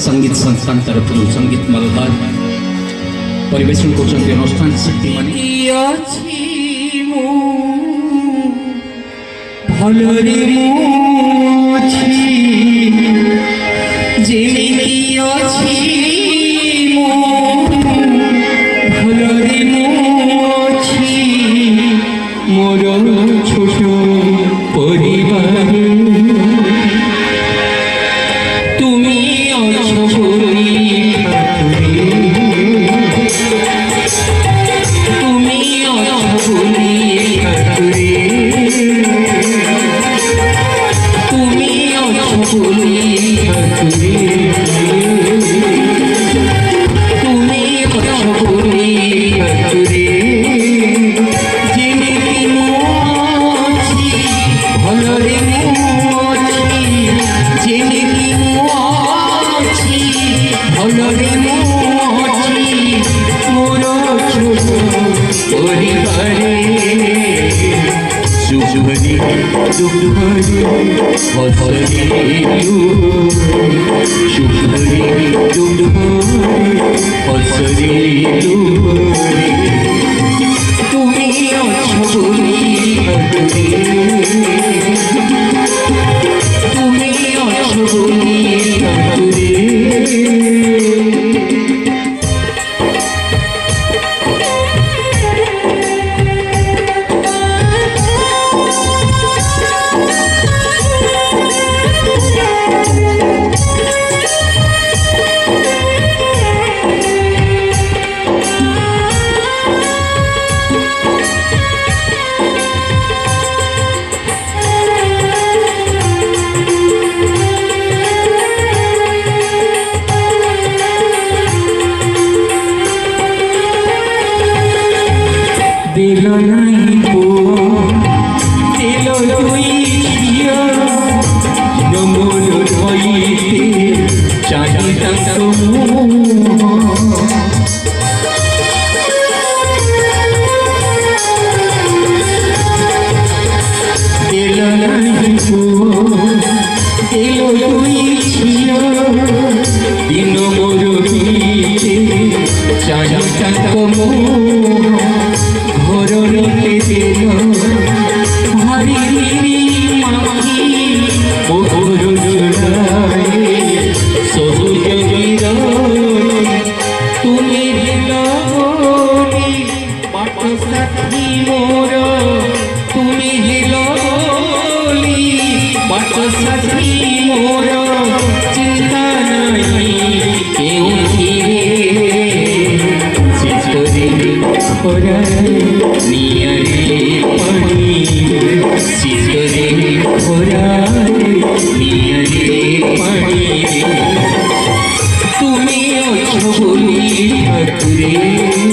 संगीत संस्थान तरफ संगीत मल्हार परिवेशन करछन्ति अनुष्ठान शिल्पी माने भलरे मोछि जेमिति अछि मो भलरे मोछि मोर छोट परिवार तुमी अछो बोली ठाकुरे तुमी अछो बोली ठाकुरे तुमी अछो बोली ठाकुरे तुमी अछो बोली ठाकुरे जेमिति मो अछि भलरे मोछि जेमिति मो अछि भलरे मोछि मोर छोट परिवारे सुखरी दुखरी हसरी सुखरी दुखरी हसरी तुमी अछो बोली ठाकुरे तुमी अछो बोली ठाकुरे दिल नहीं पुआ दिल दुई झिया नमोल धइते चाहिता दिल नहीं पुआ दिल दुई झिया दिन मोर धइते चाहिता ঘরতে দিল ভারি মাখি মোহর জোড়ায় সবুজ বিরল তুমি দিল বলি বাট সাথী মোর তুমি দিল বলি বাট সাথী মোর চিন্তা নাই কেউ নিয়ারে পানি চিতরে ভরারে নিয়ারে পানি তুমি অছো বলি ঠাকুরে